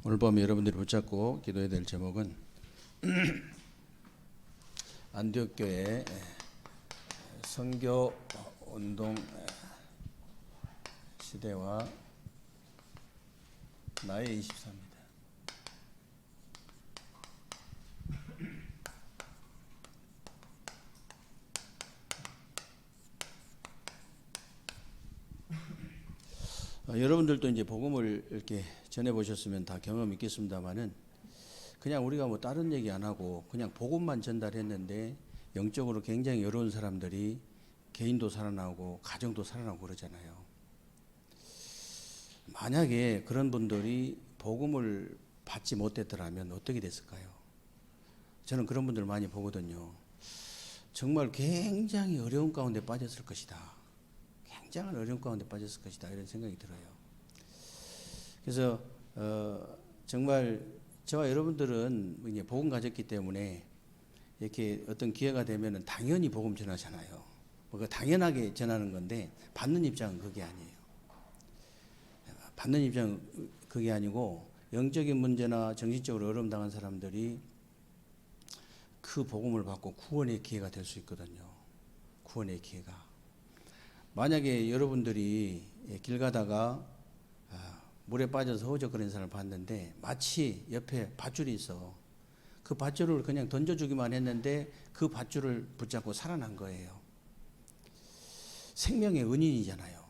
오늘 밤에 여러분들이 붙잡고 기도해야 될 제목은 안디옥 교회 선교 운동 시대와 나의 24입니다. 여러분들도 이제 복음을 이렇게 전해 보셨으면 다 경험이 있겠습니다만은 그냥 우리가 뭐 다른 얘기 안 하고 그냥 복음만 전달했는데 영적으로 굉장히 어려운 사람들이 개인도 살아나오고 가정도 살아나오고 그러잖아요. 만약에 그런 분들이 복음을 받지 못했더라면 어떻게 됐을까요? 저는 그런 분들 많이 보거든요. 정말 굉장히 어려운 가운데 빠졌을 것이다. 굉장한 어려운 가운데 빠졌을 것이다. 이런 생각이 들어요. 그래서 정말 저와 여러분들은 이제 복음 가졌기 때문에 이렇게 어떤 기회가 되면은 당연히 복음 전하잖아요. 뭐 당연하게 전하는 건데 받는 입장은 그게 아니에요. 받는 입장은 그게 아니고 영적인 문제나 정신적으로 어려움 당한 사람들이 그 복음을 받고 구원의 기회가 될 수 있거든요. 구원의 기회가. 만약에 여러분들이 길 가다가 물에 빠져서 허우적거리는 사람을 봤는데 마치 옆에 밧줄이 있어. 그 밧줄을 그냥 던져주기만 했는데 그 밧줄을 붙잡고 살아난 거예요. 생명의 은인이잖아요.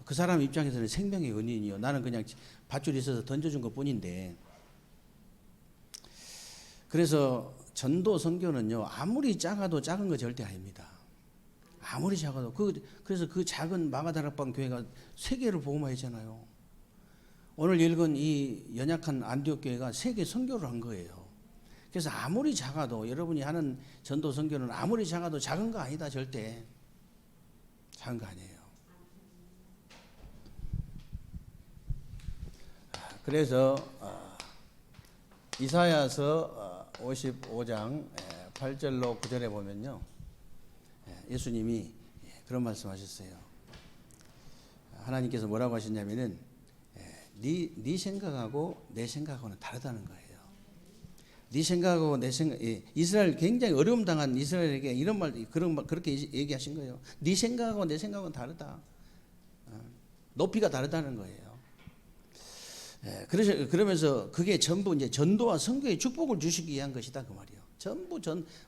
그 사람 입장에서는 생명의 은인이요. 나는 그냥 밧줄이 있어서 던져준 것 뿐인데. 그래서 전도 선교는요, 아무리 작아도 작은 거 절대 아닙니다. 아무리 작아도 그래서 그 작은 마가다락방 교회가 세계를 복음화했잖아요. 오늘 읽은 이 연약한 안디옥 교회가 세계 선교를 한 거예요. 그래서 아무리 작아도 여러분이 하는 전도 선교는 아무리 작아도 작은 거 아니다. 절대 작은 거 아니에요. 그래서 이사야서 55장 8절로 9절에 보면요, 예수님이 그런 말씀하셨어요. 하나님께서 뭐라고 하셨냐면은 네 생각하고 내 생각하고는 다르다는 거예요. 네 생각하고 내 생각, 이스라엘 굉장히 어려움 당한 이스라엘에게 이런 말, 그렇게 얘기하신 거예요. 네 생각하고 내 생각은 다르다. 높이가 다르다는 거예요. 그러면서 그게 전부 이제 전도와 선교의 축복을 주시기 위한 것이다 그 말이에요. 전부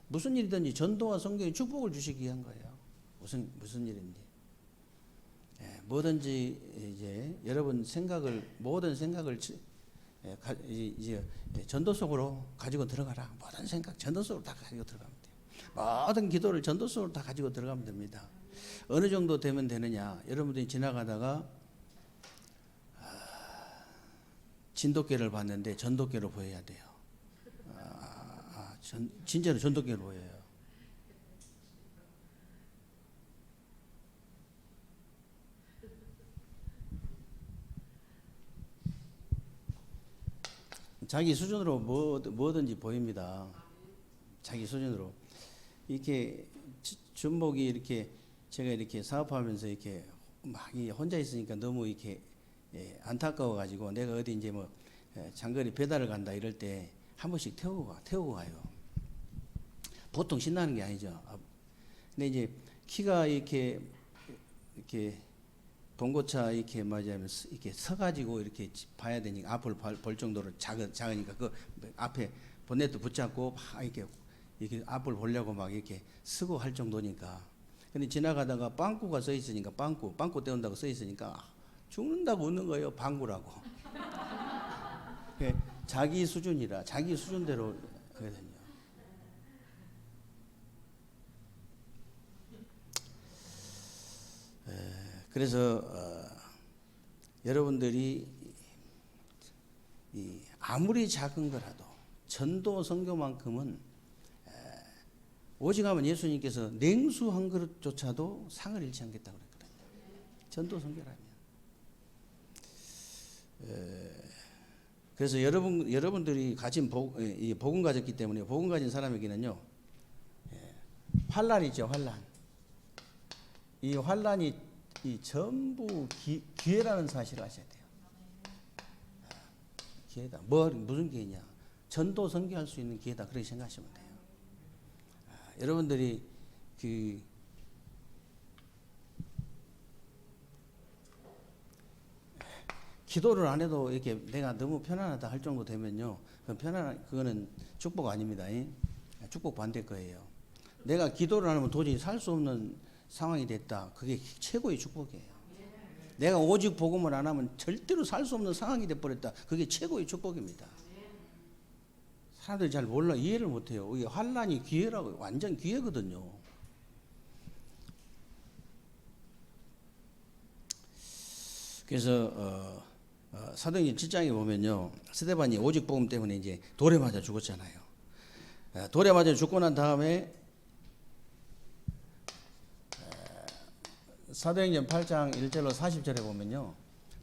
무슨 일이든지 전도와 선교의 축복을 주시기 위한 거예요. 무슨 일인지. 뭐든지 이제 여러분 모든 생각을 이제 전도 속으로 가지고 들어가라. 모든 생각 전도 속으로 다 가지고 들어가면 돼요. 모든 기도를 전도 속으로 다 가지고 들어가면 됩니다. 어느 정도 되면 되느냐? 여러분들이 지나가다가 진돗개를 봤는데 전도개로 보여야 돼요. 진짜로 전도개로 보여요. 자기 수준으로 뭐든지 보입니다. 자기 수준으로. 이렇게 준목이 이렇게 제가 이렇게 사업하면서 이렇게 막 혼자 있으니까 너무 이렇게 안타까워가지고 내가 어디 이제 뭐 장거리 배달을 간다 이럴 때 한 번씩 태우고 가요. 보통 신나는 게 아니죠. 근데 이제 키가 이렇게 봉고차 이렇게 맞으면 이렇게 서가지고 이렇게 봐야 되니까 앞을 볼 정도로 작으니까 그 앞에 본네트 붙잡고 막 이렇게 앞을 보려고 막 이렇게 쓰고 할 정도니까. 근데 지나가다가 빵꾸가 써 있으니까 빵꾸 떼운다고 써 있으니까 죽는다고 웃는 거예요. 방구라고. 자기 수준이라 자기 수준대로 하거든요. 그래서 여러분들이 아무리 작은 거라도 전도 선교만큼은 오직하면 예수님께서 냉수 한 그릇조차도 상을 잃지 않겠다고 그랬거든요. 전도 선교라면. 그래서 여러분들이 가진 복음 가졌기 때문에 복음 가진 사람에게는요, 환란 있죠, 환란. 이 환란이 전부 기회라는 사실을 아셔야 돼요. 기회다. 무슨 기회냐? 전도 선교할 수 있는 기회다. 그렇게 생각하시면 돼요. 여러분들이 기도를 안 해도 이렇게 내가 너무 편안하다 할 정도 되면요, 그거는 축복 아닙니다. 축복 반대 거예요. 내가 기도를 안 하면 도저히 살 수 없는 상황이 됐다. 그게 최고의 축복이에요. 내가 오직 복음을 안 하면 절대로 살 수 없는 상황이 돼버렸다. 그게 최고의 축복입니다. 사람들이 잘 몰라, 이해를 못해요. 이게 환난이 기회라고, 완전 기회거든요. 그래서 사도행전 7장에 보면요, 스데반이 오직 복음 때문에 이제 돌에 맞아 죽었잖아요. 돌에 맞아 죽고 난 다음에 사도행전 8장 1절로 40절에 보면요,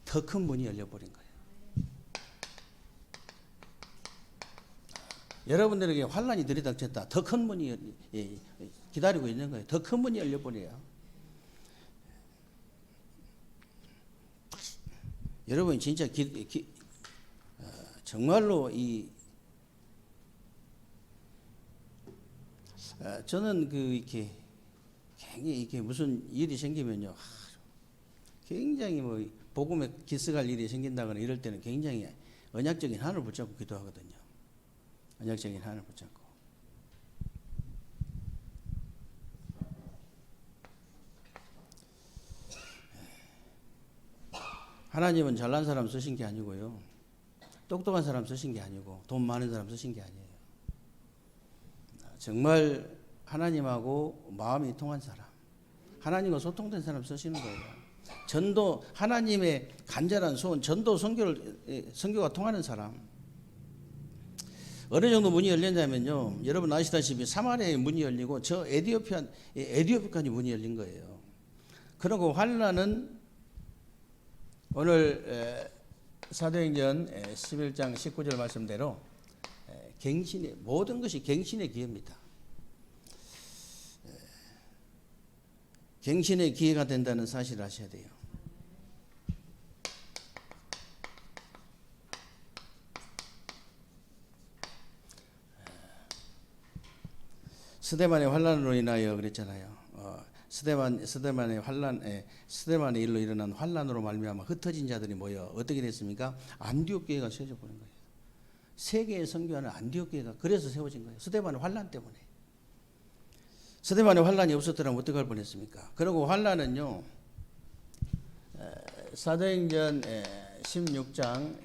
더 큰 문이 열려버린 거예요. 여러분들에게 환난이 들이닥쳤다. 더 큰 문이 기다리고 있는 거예요. 더 큰 문이 열려버려요. 여러분 진짜 정말로 저는 이렇게 굉장히 이렇게 무슨 일이 생기면요, 굉장히 뭐 복음에 기스갈 일이 생긴다거나 이럴 때는 굉장히 언약적인 한을 붙잡고 기도하거든요. 언약적인 한을 붙잡고. 하나님은 잘난 사람 쓰신 게 아니고요, 똑똑한 사람 쓰신 게 아니고, 돈 많은 사람 쓰신 게 아니에요. 정말 하나님하고 마음이 통한 사람, 하나님과 소통된 사람 쓰시는 거예요. 전도, 하나님의 간절한 소원, 전도 선교가 통하는 사람. 어느 정도 문이 열렸냐면요, 여러분 아시다시피 사마리아의 문이 열리고 저 에티오피아까지 문이 열린 거예요. 그리고 환난은 오늘 사도행전 11장 19절 말씀대로 모든 것이 갱신의 기회입니다. 갱신의 기회가 된다는 사실을 아셔야 돼요. 스데반의 환난으로 인하여 그랬잖아요. 스데반의 일로 일어난 환난으로 말미암아 흩어진 자들이 모여 어떻게 됐습니까? 안디옥 교회가 세워져 버린 거예요. 세계에 선교하는 안디옥 교회가 그래서 세워진 거예요. 스데반의 환난 때문에. 스데반의 환난이 없었더라면 어떻게 할 뻔했습니까? 그리고 환난은요, 사도행전 16장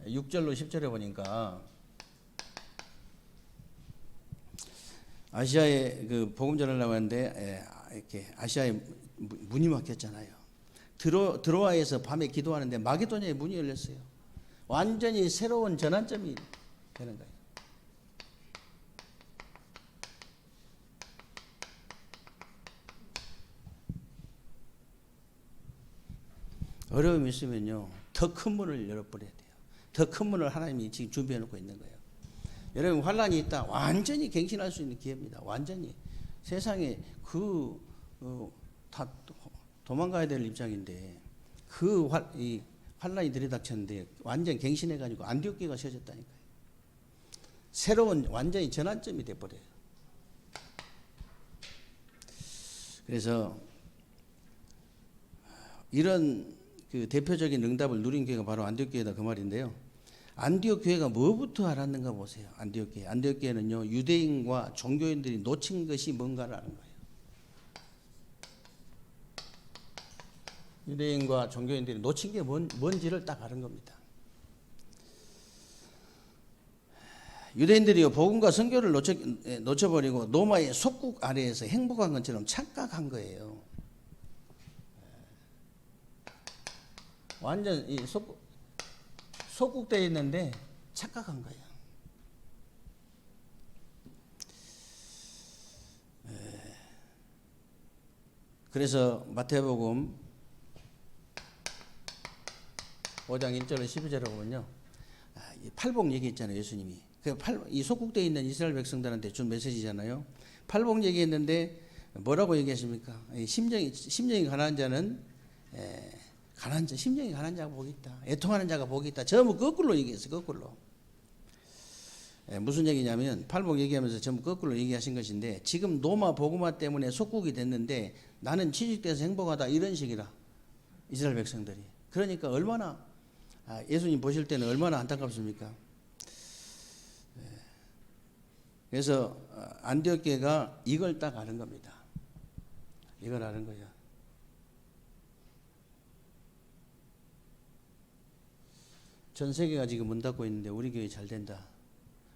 6절로 10절에 보니까 아시아에 복음 전하려고 하는데 이렇게 아시아에 문이 막혔잖아요. 드로아에서 밤에 기도하는데 마게도냐에 문이 열렸어요. 완전히 새로운 전환점이 되는 거예요. 어려움이 있으면요, 더 큰 문을 열어버려야 돼요. 더 큰 문을 하나님이 지금 준비해 놓고 있는 거예요. 여러분 환난이 있다, 완전히 갱신할 수 있는 기회입니다. 완전히 세상에 다 도망가야 될 입장인데 이 환난이 들이닥쳤는데 완전 갱신해가지고 안디옥 교회가 세워졌다니까요. 새로운 완전히 전환점이 돼버려요. 그래서 이런 대표적인 응답을 누린 교회가 바로 안디옥 교회다 그 말인데요. 안디옥 교회가 뭐부터 알았는가 보세요. 안디옥 교회는요, 유대인과 종교인들이 놓친 것이 뭔가를 아는 거예요. 유대인과 종교인들이 놓친 게 뭔지를 딱 아는 겁니다. 유대인들이요, 복음과 선교를 놓쳐버리고 로마의 속국 아래에서 행복한 것처럼 착각한 거예요. 완전 이 속국되어 있는데 착각한 거예요. 그래서 마태복음 5장 1절로 12절에 보면요, 팔복 얘기 있잖아요. 예수님이 이 속국되어 있는 이스라엘 백성들한테 준 메시지잖아요. 팔복 얘기했는데 뭐라고 얘기하십니까? 심령이 가난한 자는 심령이 가난한 자가 복이 있다. 애통하는 자가 복이 있다. 전부 거꾸로 얘기했어요. 거꾸로. 무슨 얘기냐면 팔복 얘기하면서 전부 거꾸로 얘기하신 것인데 지금 노마 보고마 때문에 속국이 됐는데 나는 취직돼서 행복하다 이런 식이라 이스라엘 백성들이. 그러니까 얼마나 예수님 보실 때는 얼마나 안타깝습니까? 그래서 안디옥교회가 이걸 딱 아는 겁니다. 이걸 아는 거예요. 전 세계가 지금 문 닫고 있는데 우리 교회 잘 된다.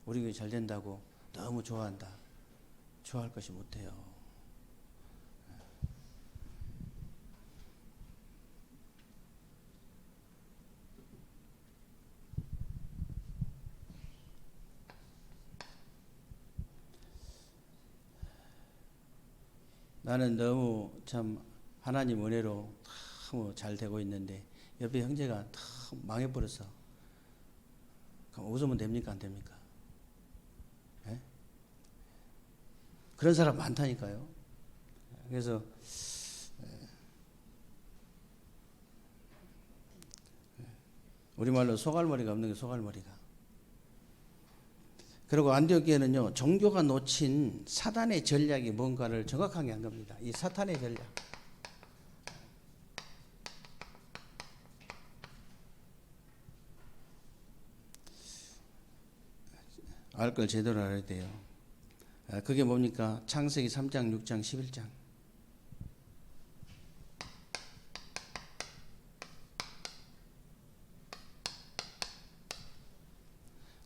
우리 교회 잘 된다고 너무 좋아한다. 좋아할 것이 못해요. 나는 너무 참 하나님 은혜로 너무 잘 되고 있는데 옆에 형제가 다 망해버렸어. 그럼 웃으면 됩니까? 안 됩니까? 예? 그런 사람 많다니까요. 그래서 우리말로 소갈머리가 없는 게 소갈머리가. 그리고 안디옥교회는요, 종교가 놓친 사단의 전략이 뭔가를 정확하게 한 겁니다. 이 사탄의 전략. 알 걸 제대로 알아야 돼요. 그게 뭡니까? 창세기 3장, 6장, 11장.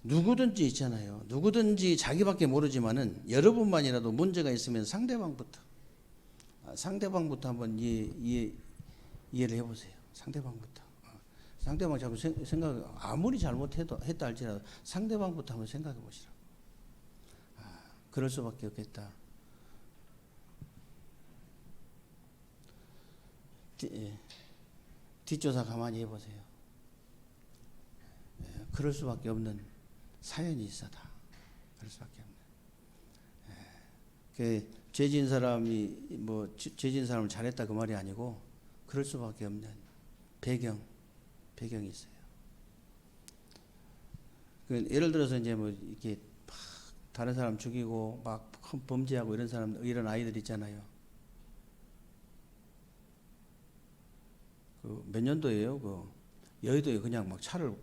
누구든지 있잖아요. 누구든지 자기밖에 모르지만은 여러분만이라도 문제가 있으면 상대방부터 한번 이해를 해보세요. 상대방부터. 상대방 자꾸 생각, 아무리 잘못해도 했다 할지라도 상대방부터 한번 생각해 보시라. 그럴 수밖에 없겠다. 뒷조사 가만히 해보세요. 그럴 수밖에 없는 사연이 있어다. 그럴 수밖에 없는. 죄진 사람이 죄진 사람을 잘했다 그 말이 아니고 그럴 수밖에 없는 배경이 있어요. 예를 들어서 이제 이렇게 다른 사람 죽이고 막 범죄하고 이런 아이들 있잖아요. 몇 년도예요? 여의도에 그냥 막 차를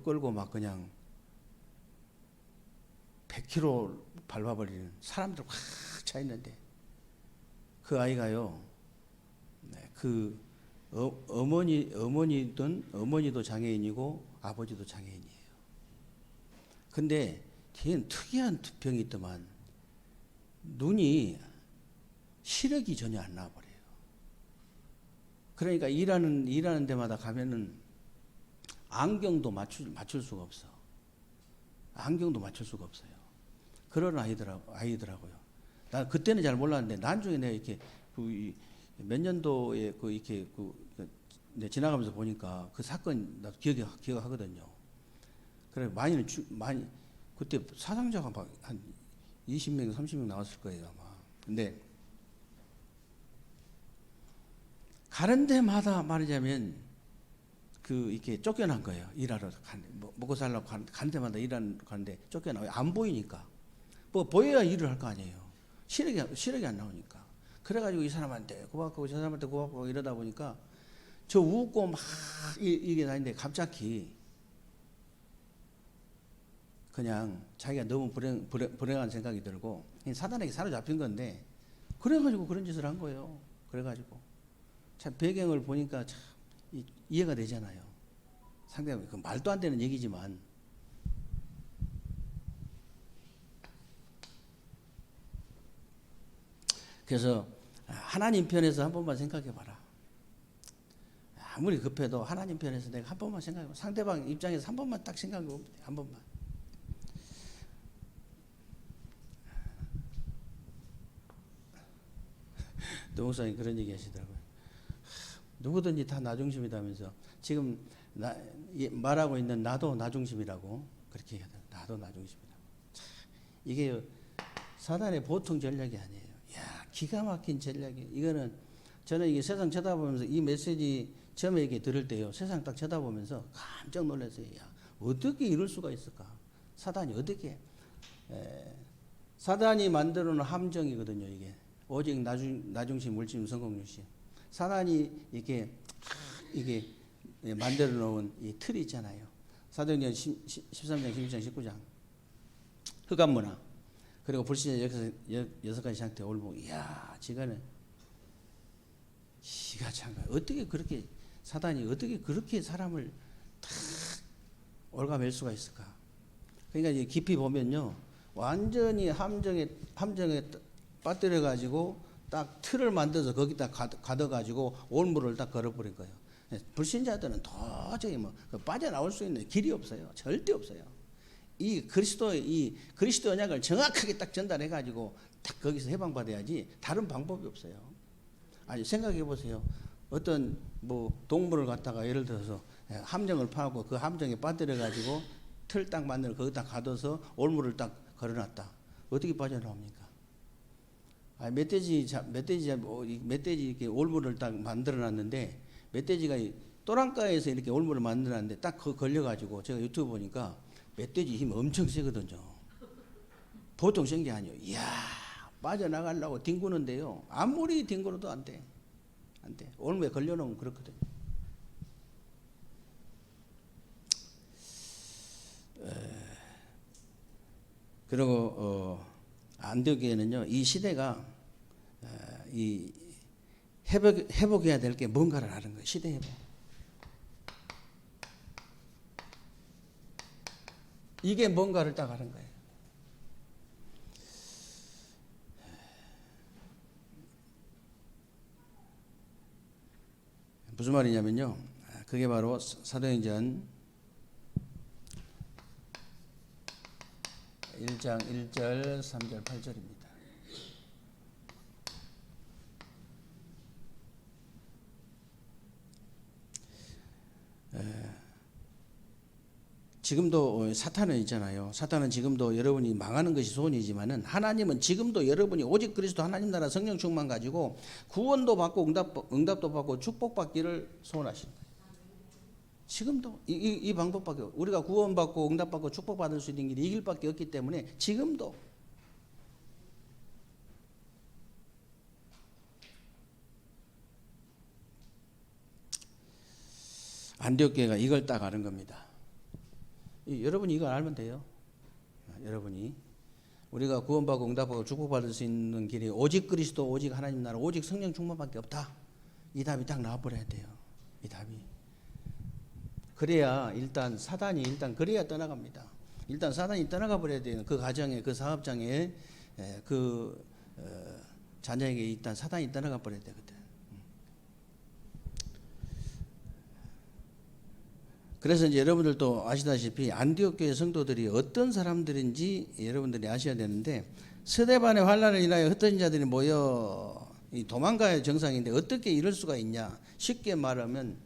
끌고 막 그냥 100km 밟아버리는 사람들 확 차 있는데 그 아이가요. 그 어머니도 장애인이고 아버지도 장애인이에요. 근데 걔는 특이한 병이 있더만 눈이 시력이 전혀 안 나와버려요. 그러니까 일하는 데마다 가면은 안경도 맞출 수가 없어. 안경도 맞출 수가 없어요. 그런 아이더라고요. 나 그때는 잘 몰랐는데 나중에 내가 이렇게 몇 년도에 이렇게 지나가면서 보니까 그 사건 나도 기억하거든요. 그래 많이 그때 사상자가 막 한 20명, 30명 나왔을 거예요 아마. 근데 가는 데마다 말하자면 이렇게 쫓겨난 거예요. 일하러 먹고 살려고 가는 데마다 가는데 쫓겨나요. 안 보이니까. 보여야 일을 할 거 아니에요. 시력이 안 나오니까. 그래가지고 이 사람한테 고맙고 저 사람한테 고맙고 이러다 보니까 저 웃고 막 이게 다니는데 갑자기 그냥 자기가 너무 불행한 생각이 들고 사단에게 사로잡힌 건데 그래가지고 그런 짓을 한 거예요. 그래가지고 참 배경을 보니까 참 이해가 되잖아요. 상대방 말도 안 되는 얘기지만 그래서 하나님 편에서 한 번만 생각해 봐라. 아무리 급해도 하나님 편에서 내가 한 번만 생각해 봐. 상대방 입장에서 한 번만 딱 생각해 보면 돼. 한 번만. 노목사님 그런 얘기 하시더라고요. 누구든지 다 나중심이다면서 지금 말하고 있는 나도 나중심이라고 그렇게 얘기하더라고요. 나도 나중심이라고. 이게 사단의 보통 전략이 아니에요. 기가 막힌 전략이. 이거는 저는 이게 세상 쳐다보면서 이 메시지 처음에 이렇게 들을 때요, 세상 딱 쳐다보면서 깜짝 놀랐어요. 야, 어떻게 이럴 수가 있을까? 사단이 어떻게? 사단이 만들어 놓은 함정이거든요, 이게. 오직 나중심, 물심, 성공중심. 사단이 이게 만들어 놓은 이 틀이 있잖아요. 사도행전 13장, 16장, 19장. 흑암문화. 그리고 불신자 여섯 가지 상태 올보. 이야, 지가 참, 어떻게 그렇게, 사단이 어떻게 그렇게 사람을 탁 올가맬 수가 있을까? 그러니까 이제 깊이 보면요, 완전히 함정에 빠뜨려가지고 딱 틀을 만들어서 거기다 가둬가지고 올무를 딱 걸어버린 거예요. 불신자들은 도저히 빠져나올 수 있는 길이 없어요. 절대 없어요. 이 그리스도의 언약을 정확하게 딱 전달해가지고 딱 거기서 해방받아야지 다른 방법이 없어요. 아니, 생각해 보세요. 어떤 동물을 갖다가 예를 들어서 함정을 파고 그 함정에 빠뜨려가지고 틀 딱 만들어 거기다 가둬서 올무를 딱 걸어놨다. 어떻게 빠져나옵니까? 멧돼지 이렇게 올무를 딱 만들어놨는데, 멧돼지가 또랑가에서 이렇게 올무를 만들어놨는데 딱 그 걸려가지고, 제가 유튜브 보니까 멧돼지 힘이 엄청 세거든요. 보통 센 게 아니에요. 이야, 빠져나가려고 뒹구는데요, 아무리 뒹굴어도 안 돼. 올무에 걸려놓으면 그렇거든요. 그리고 안디옥에는요, 이 시대가 이 회복해야 될 게 뭔가를 아는 거예요. 시대 회복. 이게 뭔가를 딱 아는 거예요. 무슨 말이냐면요, 그게 바로 사도행전 1장 1절, 3절, 8절입니다. 지금도 사탄은 있잖아요. 사탄은 지금도 여러분이 망하는 것이 소원이지만은, 하나님은 지금도 여러분이 오직 그리스도 하나님 나라 성령 충만 가지고 구원도 받고 응답도 받고 축복받기를 소원하시는 거예요. 지금도 이 방법밖에, 우리가 구원받고 응답받고 축복받을 수 있는 길이 이 길밖에 없기 때문에 지금도 안디옥 교회가 이걸 딱 아는 겁니다. 여러분이 이걸 알면 돼요. 여러분이 우리가 구원받고 응답받고 축복받을 수 있는 길이 오직 그리스도, 오직 하나님 나라, 오직 성령 충만밖에 없다. 이 답이 딱 나와버려야 돼요. 이 답이. 그래야 사단이 그래야 떠나갑니다. 일단 사단이 떠나가 버려야 돼요. 그 가정에, 그 사업장에, 자녀에게 일단 사단이 떠나가 버려야 되거든. 그래서 이제 여러분들도 아시다시피 안디옥 교회 성도들이 어떤 사람들인지 여러분들이 아셔야 되는데, 스데반의 환난을 인하여 흩어진 자들이 모여 도망가야 정상인데 어떻게 이럴 수가 있냐? 쉽게 말하면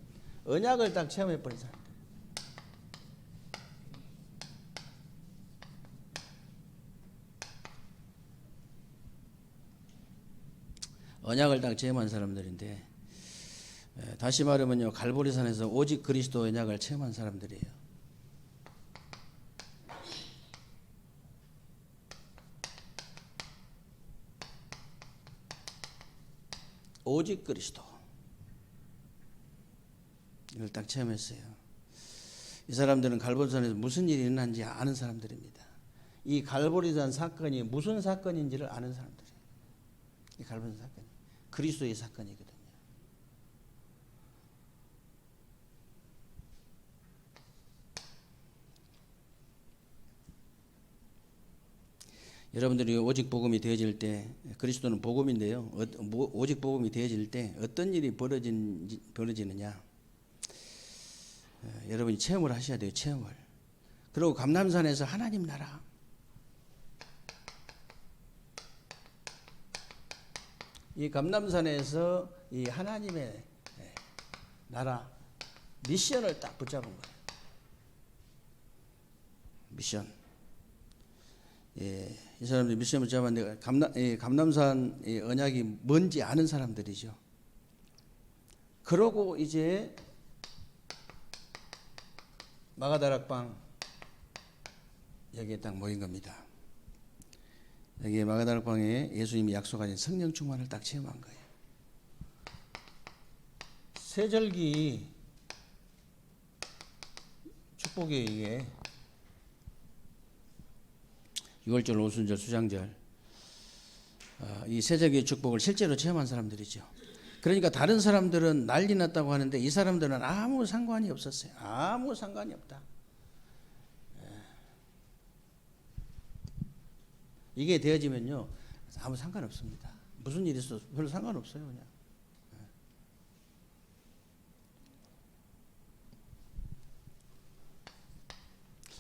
언약을 딱 체험해 버린 사람들. 언약을 딱 체험한 사람들인데, 다시 말하면요, 갈보리산에서 오직 그리스도 언약을 체험한 사람들이에요. 오직 그리스도 이걸 딱 체험했어요. 이 사람들은 갈보리산에서 무슨 일이 일어난지 아는 사람들입니다. 이 갈보리산 사건이 무슨 사건인지를 아는 사람들이에요. 이 갈보리산 사건이 그리스도의 사건이거든요. 여러분들이 오직 복음이 되어질 때, 그리스도는 복음인데요, 오직 복음이 되어질 때 어떤 일이 벌어지느냐, 여러분이 체험을 하셔야 돼요. 체험을. 그리고 감람산에서 하나님 나라, 이 감람산에서 이 하나님의 나라 미션을 딱 붙잡은 거예요. 미션. 이 사람들이 미션을 잡았는데, 감람산 언약이 뭔지 아는 사람들이죠. 그러고 이제 마가다락방 여기에 딱 모인 겁니다. 여기 마가다락방에 예수님이 약속하신 성령 충만을 딱 체험한 거예요. 세절기 축복에 의해 6월절, 오순절, 수장절 이 세절기 축복을 실제로 체험한 사람들이죠. 그러니까 다른 사람들은 난리 났다고 하는데 이 사람들은 아무 상관이 없었어요. 아무 상관이 없다. 이게 되어지면요 아무 상관없습니다. 무슨 일이 있어도 별로 상관없어요. 그냥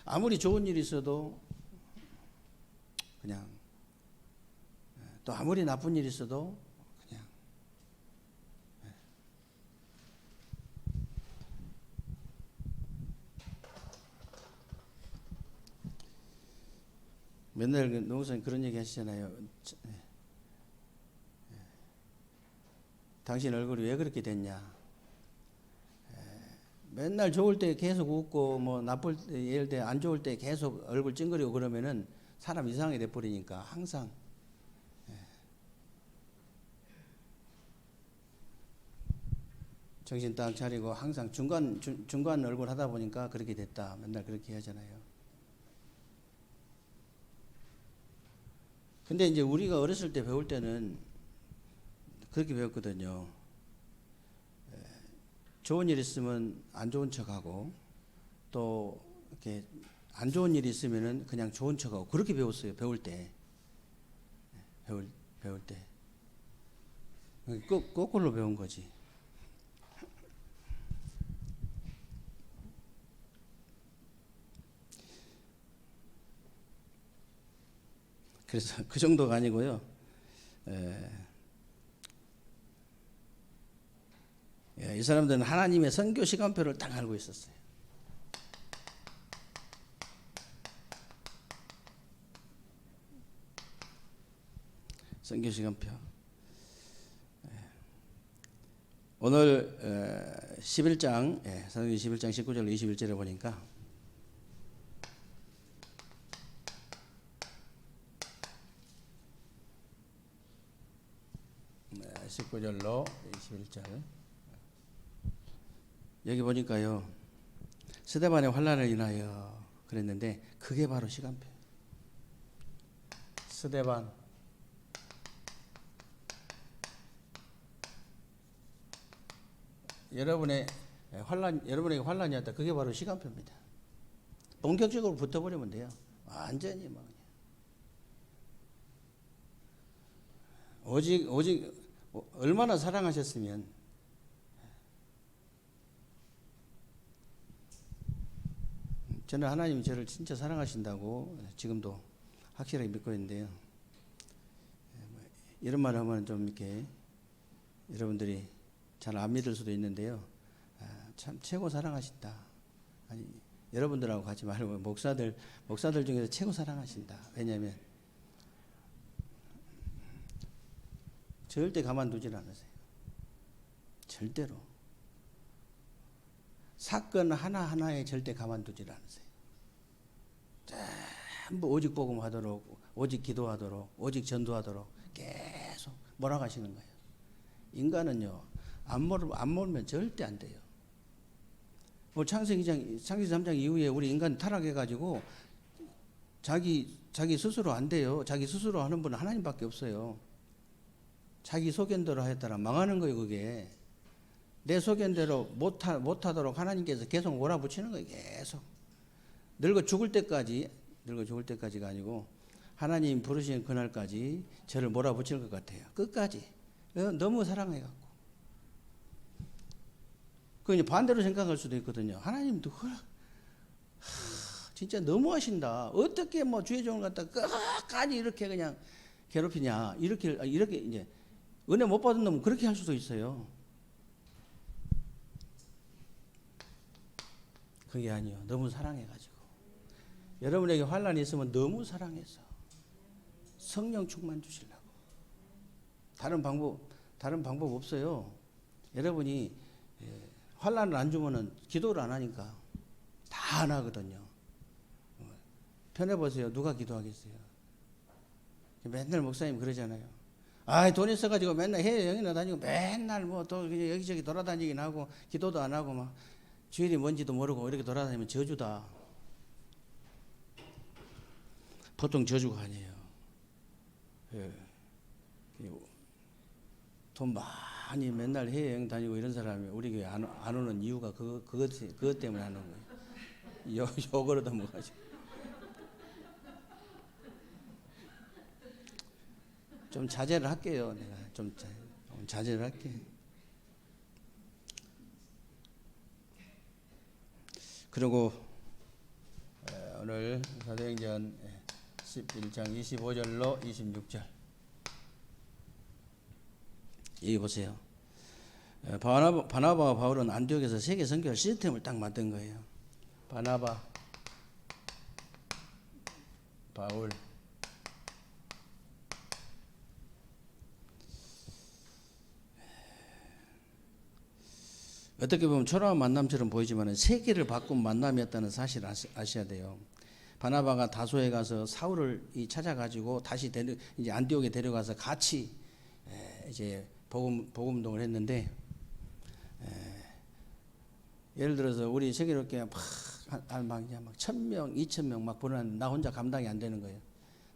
아무리 좋은 일이 있어도 그냥 또 아무리 나쁜 일이 있어도 그냥 맨날 노무사님 그런 얘기 하시잖아요. 당신 얼굴이 왜 그렇게 됐냐? 맨날 좋을 때 계속 웃고 뭐 나쁠 때 예를 들어 안 좋을 때 계속 얼굴 찡그리고 그러면은 사람 이상하게 돼 버리니까 항상 정신 딱 차리고 항상 중간 얼굴 하다 보니까 그렇게 됐다. 맨날 그렇게 하잖아요. 근데 이제 우리가 어렸을 때 배울 때는 그렇게 배웠거든요. 좋은 일 있으면 안 좋은 척하고 또 이렇게 안 좋은 일이 있으면은 그냥 좋은 척하고 그렇게 배웠어요. 배울 때. 배울 때. 거꾸로 배운 거지. 그래서 그 정도가 아니고요. 이 사람들은 하나님의 선교 시간표를 딱 알고 있었어요. 선교 시간표. 오늘 11장, 사도행전 11장 19절로 21절에 보니까 19절로 21절 여기 보니까요 스데반의 환난을 인하여 그랬는데 그게 바로 시간표. 스데반 여러분에게 환난이 왔다. 그게 바로 시간표입니다. 본격적으로 붙어버리면 돼요. 완전히 뭐 오직 얼마나 사랑하셨으면 저는 하나님이 저를 진짜 사랑하신다고 지금도 확실하게 믿고 있는데요. 이런 말 하면 좀 이렇게 여러분들이 잘 안 믿을 수도 있는데요. 참 최고 사랑하신다. 아니 여러분들하고 같이 말고 목사들 중에서 최고 사랑하신다. 왜냐하면 절대 가만두질 않으세요. 절대로. 사건 하나하나에 절대 가만두질 않으세요. 전부 오직 복음하도록, 오직 기도하도록, 오직 전도하도록 계속 몰아가시는 거예요. 인간은요, 안 몰면 절대 안 돼요. 뭐 창세기 3장 이후에 우리 인간 타락해가지고 자기 스스로 안 돼요. 자기 스스로 하는 분은 하나님밖에 없어요. 자기 소견대로 하였다라 망하는 거예요, 그게. 내 소견대로 못하도록 하나님께서 계속 몰아붙이는 거예요, 계속. 늙어 죽을 때까지가 아니고 하나님 부르시는 그날까지 저를 몰아붙일 것 같아요. 끝까지. 너무 사랑해갖고. 그 이제 반대로 생각할 수도 있거든요. 하나님도 진짜 너무 하신다. 어떻게 뭐 주의 종을 갖다 끝까지 이렇게 그냥 괴롭히냐. 이렇게 이제 은혜 못 받은 놈은 그렇게 할 수도 있어요. 그게 아니요. 너무 사랑해가지고. 여러분에게 환난이 있으면 너무 사랑해서 성령 충만 주시려고. 다른 방법 없어요. 여러분이 환난을 안 주면은 기도를 안 하니까 다 안 하거든요. 편해보세요. 누가 기도하겠어요? 맨날 목사님 그러잖아요. 아, 돈 있어가지고 맨날 해외여행이나 다니고 맨날 뭐 또 여기저기 돌아다니긴 하고 기도도 안 하고 막 주일이 뭔지도 모르고 이렇게 돌아다니면 저주다. 보통 저주가 아니에요. 예. 돈 많이 맨날 해외여행 다니고 이런 사람이 우리 교회 안 오는 이유가 그것 때문에 안 오는 거예요. 욕을 얻어먹어가지고. 좀 자제를 할게요. 내가 좀 자제를 할게. 그리고 오늘 사도행전 11장 25절로 26절 여기 보세요. 바나바와 바울은 안디옥에서 세계 선교 시스템을 딱 만든 거예요. 바나바, 바울. 어떻게 보면 초라한 만남처럼 보이지만 세계를 바꾼 만남이었다는 사실을 아셔야 돼요. 바나바가 다소에 가서 사울을 찾아가지고 다시 이제 안디옥에 데려가서 같이 이제 복음동을 했는데, 예를 들어서 우리 세계롭게 막 1,000명, 2,000명 막 보내는데 나 혼자 감당이 안 되는 거예요.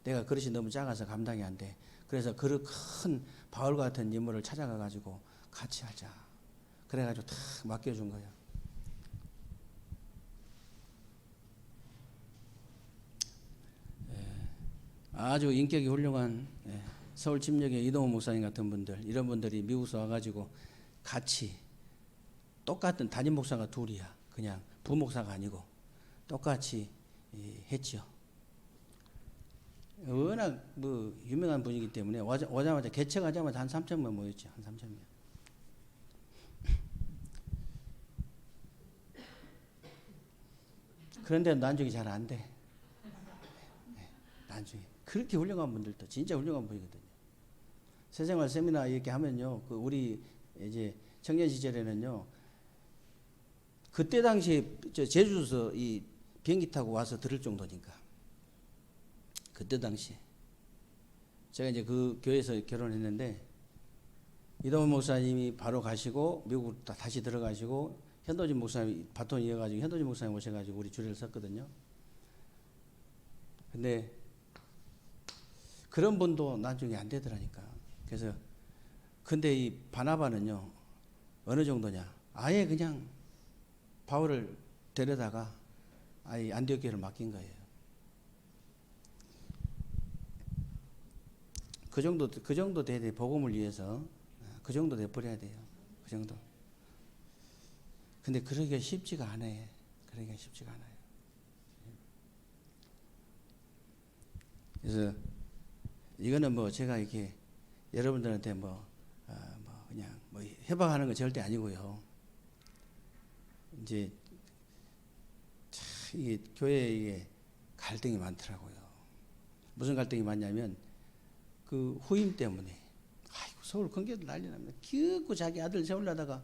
내가 그릇이 너무 작아서 감당이 안 돼. 그래서 그 큰 바울 같은 인물을 찾아가가지고 같이 하자. 그래가지고 다 맡겨준 거예요. 아주 인격이 훌륭한 서울 침략의 이동호 목사님 같은 분들, 이런 분들이 미국에서 와가지고 같이 똑같은 담임 목사가 둘이야. 그냥 부목사가 아니고 똑같이 했죠. 워낙 뭐 유명한 분이기 때문에 오자마자 개척하자마자 한 3,000명 모였죠. 한 3,000명. 그런데 난중이 잘 안 돼. 난중에 그렇게 훌륭한 분들도 진짜 훌륭한 분이거든요. 새생활 세미나 이렇게 하면요, 그 우리 이제 청년 시절에는요, 그때 당시에 제주도에서 이 비행기 타고 와서 들을 정도니까. 그때 당시에 제가 이제 그 교회에서 결혼했는데 이동훈 목사님이 바로 가시고 미국으로 다시 들어가시고 현도진 목사님이 바톤 이어가지고 현도진 목사님 오셔가지고 우리 주례를 썼거든요. 근데 그런 분도 나중에 안 되더라니까. 그래서 근데 이 바나바는요 어느 정도냐, 아예 그냥 바울을 데려다가 아예 안디옥 교회를 맡긴 거예요. 그 정도 돼야 돼. 복음을 위해서 그 정도 돼버려야 돼요. 그 정도. 근데 그러기가 쉽지가 않아요. 그러기가 쉽지가 않아요. 그래서 이거는 뭐 제가 이렇게 여러분들한테 그냥 협박하는 건 절대 아니고요. 이제 이게 교회에 이게 갈등이 많더라고요. 무슨 갈등이 많냐면 그 후임 때문에 아이고 서울 근교도 난리 납니다. 기어코 자기 아들 세우려다가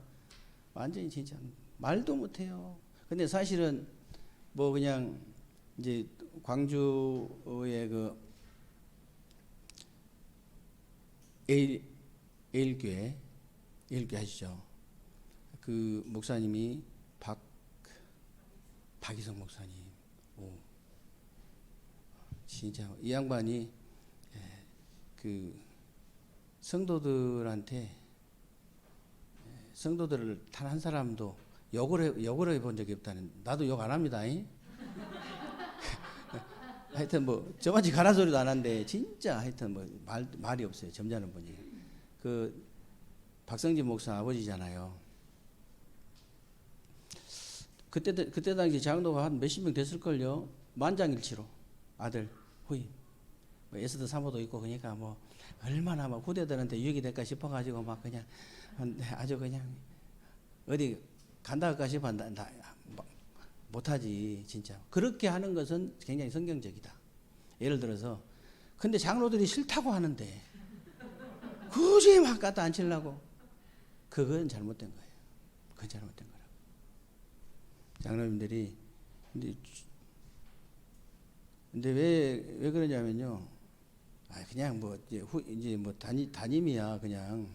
완전히 진짜 말도 못해요. 근데 사실은 뭐 그냥 이제 광주의 그 에일교회 아시죠? 그 목사님이 박이성 목사님. 오. 진짜 이 양반이 그 성도들한테 성도들을 단 한 사람도 욕을 해본 적이 없다는. 나도 욕 안 합니다. 하여튼 뭐 저같이 가라 소리도 안 한데 진짜 하여튼 뭐 말이 없어요. 점잖은 분이. 그 박성진 목사 아버지잖아요. 그때 당시 장로가 한 몇십 명 됐을걸요. 만장일치로 아들 후임. 뭐 에스더 사모도 있고 그러니까 뭐 얼마나 막 후대들한테 유익이 될까 싶어가지고 막 그냥 아주 그냥 어디 간다 할까 싶어 못하지 진짜. 그렇게 하는 것은 굉장히 성경적이다. 예를 들어서 근데 장로들이 싫다고 하는데 굳이 막 갖다 앉히려고, 그건 잘못된 거예요. 그 잘못된 거라고. 장로님들이 근데 왜 그러냐면요. 그냥 뭐 이제 뭐 담임이야 그냥.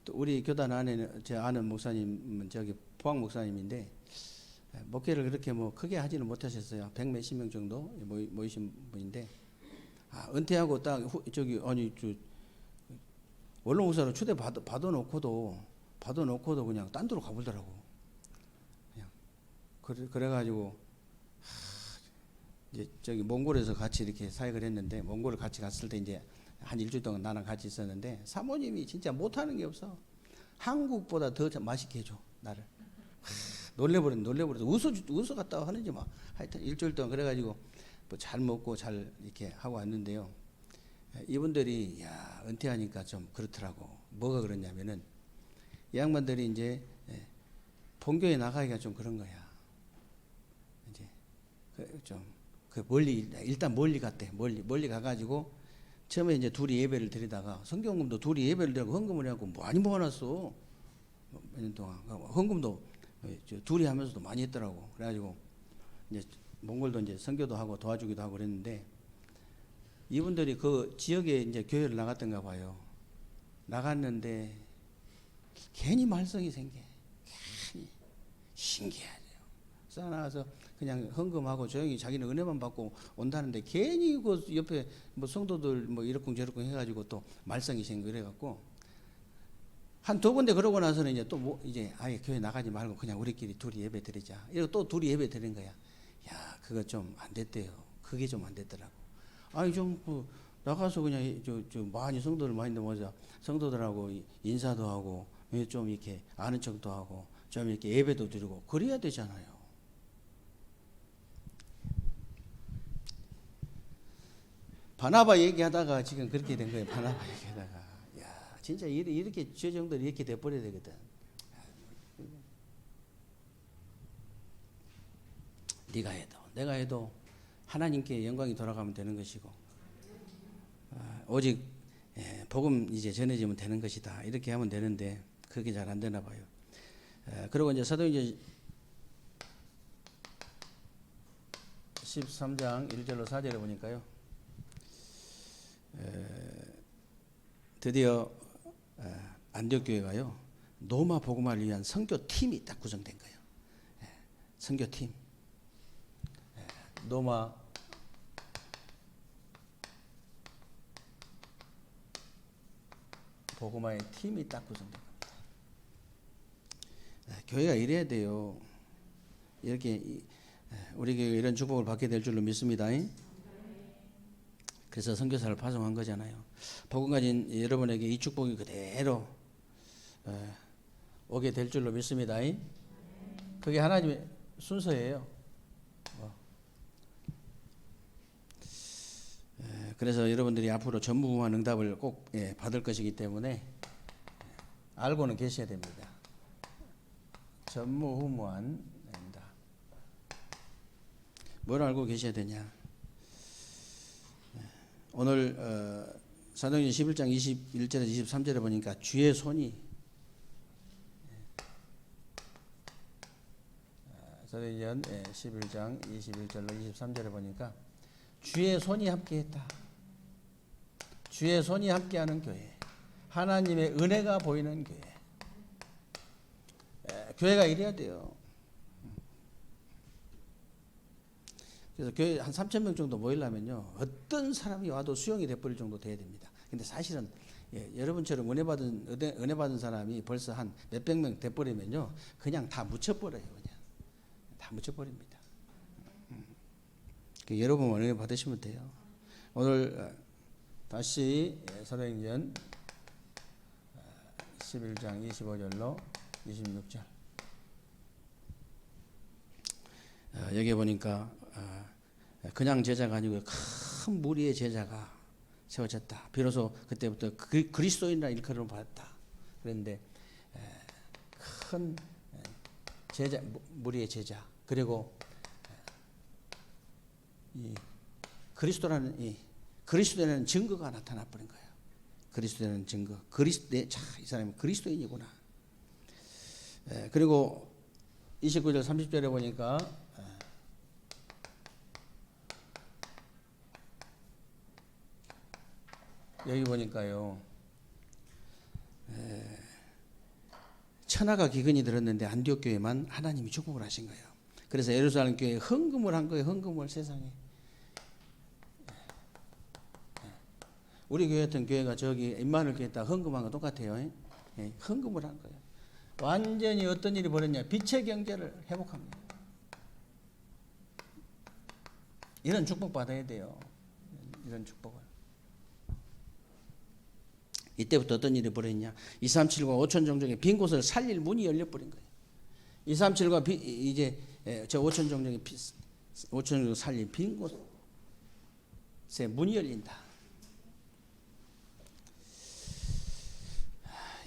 또 우리 교단 안에는 제 아는 목사님은 저기 포항 목사님인데 목회를 그렇게 뭐 크게 하지는 못하셨어요. 100몇십 명 정도 모이신 분인데 은퇴하고 딱 저기 원로 목사로 초대 받아놓고도 그냥 딴 데로 가보더라고. 그냥 그래가지고 이제 저기 몽골에서 같이 이렇게 사역을 했는데 몽골을 같이 갔을 때 이제 한 일주일 동안 나랑 같이 있었는데 사모님이 진짜 못하는 게 없어. 한국보다 더 맛있게 해줘 나를. 놀래버려서 웃어 갔다 하는지 막 하여튼 일주일 동안 그래가지고 뭐 잘 먹고 잘 이렇게 하고 왔는데요. 이분들이 은퇴하니까 좀 그렇더라고. 뭐가 그러냐면은 이 양반들이 이제 본교에 나가기가 좀 그런 거야. 이제 좀 일단 멀리 갔대. 멀리 가가지고 처음에 이제 둘이 예배를 드리다가 성경금도 둘이 예배를 드리고 헌금을 해갖고 많이 모아놨어. 몇 년 동안 헌금도 둘이 하면서도 많이 했더라고. 그래가지고 이제 몽골도 이제 선교도 하고 도와주기도 하고 그랬는데 이분들이 그 지역에 이제 교회를 나갔던가 봐요. 나갔는데 괜히 말썽이 생겨. 괜히 신기하죠. 쌓아나가서 그냥 헌금하고 조용히 자기는 은혜만 받고 온다는데 괜히 그 옆에 뭐 성도들 뭐 이러쿵저러쿵 해가지고 또 말썽이 생기고 이래갖고 한 두 군데 그러고 나서는 이제 또 뭐 이제 아예 교회 나가지 말고 그냥 우리끼리 둘이 예배 드리자. 이러고 또 둘이 예배 드린 거야. 그거 좀 안 됐대요. 그게 좀 안 됐더라고. 좀 나가서 그냥 많이 성도들 많이 넘어져 성도들하고 인사도 하고 좀 이렇게 아는 척도 하고 좀 이렇게 예배도 드리고 그래야 되잖아요. 바나바 얘기하다가 지금 그렇게 된 거예요. 바나바 얘기하다가 진짜 이렇게 죄 정도는 이렇게 돼버려야 되거든. 네가 해도 내가 해도 하나님께 영광이 돌아가면 되는 것이고 오직 복음 이제 전해지면 되는 것이다. 이렇게 하면 되는데 그게 잘 안 되나 봐요. 그리고 이제 사도행전 13장 1절로 4절에 보니까요. 드디어 안디옥 교회가요. 노마 복음화를 위한 선교팀이 딱 구성된 거예요. 선교팀. 노마 복음화의 팀이 딱 구성된 겁니다. 교회가 이래야 돼요. 이렇게 우리 교회가 이런 축복을 받게 될 줄로 믿습니다. 그래서 선교사를 파송한 거잖아요. 복음 가진 여러분에게 이 축복이 그대로 오게 될 줄로 믿습니다. 그게 하나님의 순서예요. 그래서 여러분들이 앞으로 전무후무한 응답을 꼭 받을 것이기 때문에 알고는 계셔야 됩니다. 전무후무한 응답. 뭘 알고 계셔야 되냐? 오늘 사도행전 11장 21절에서 23절에 보니까 주의 손이 사도행전 11장 21절로 23절에 보니까 주의 손이 함께했다. 주의 손이 함께하는 교회, 하나님의 은혜가 보이는 교회. 교회가 이래야 돼요. 그래서 교회 한 3,000명 정도 모이려면요, 어떤 사람이 와도 수용이 돼버릴 정도 돼야 됩니다. 근데 사실은 여러분처럼 은혜 받은 사람이 벌써 한 몇백 명 돼버리면요, 그냥 다 묻혀버려요. 그냥 다 묻혀버립니다. 여러분 은혜 받으시면 돼요. 오늘 다시 사도행전 11장 25절로 26절 여기 보니까 그냥 제자가 아니고 큰 무리의 제자가 세워졌다. 비로소 그때부터 그리스도인이라는 일컬음을 받았다. 그런데 큰 제자, 무리의 제자, 그리고 이 그리스도라는 증거가 나타나 버린 거예요. 그리스도라는 증거. 이 사람이 그리스도인이구나. 그리고 29절 30절에 보니까 여기 보니까요. 천하가 기근이 들었는데 안디옥 교회만 하나님이 축복을 하신 거예요. 그래서 예루살렘 교회에 헌금을 한 거예요. 헌금을 세상에. 우리 교회 같은 교회가 저기 임마누엘 교회에다 헌금한 거 똑같아요. 헌금을 한 거예요. 완전히 어떤 일이 벌어졌냐. 빛의 경제를 회복합니다. 이런 축복 받아야 돼요. 이런 축복을. 이때부터 어떤 일이 벌어졌냐. 237과 5천 종족의 빈 곳을 살릴 문이 열려버린 거예요. 237과 이제 저 5천 종족의 5천 종족 살릴 빈 곳에 문이 열린다.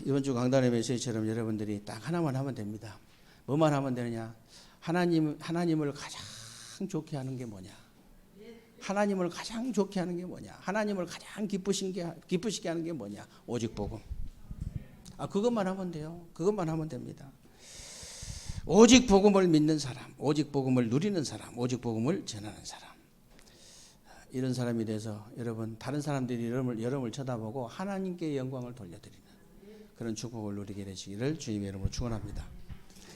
이번 주 강단의 메시지처럼 여러분들이 딱 하나만 하면 됩니다. 뭐만 하면 되느냐? 하나님을 가장 좋게 하는 게 뭐냐? 하나님을 가장 좋게 하는 게 뭐냐? 하나님을 가장 기쁘시게 하는 게 뭐냐? 오직 복음. 그것만 하면 돼요. 그것만 하면 됩니다. 오직 복음을 믿는 사람, 오직 복음을 누리는 사람, 오직 복음을 전하는 사람. 이런 사람이 돼서 여러분 다른 사람들이 여러분을 쳐다보고 하나님께 영광을 돌려드리는 그런 축복을 누리게 되시기를 주님의 이름으로 축원합니다.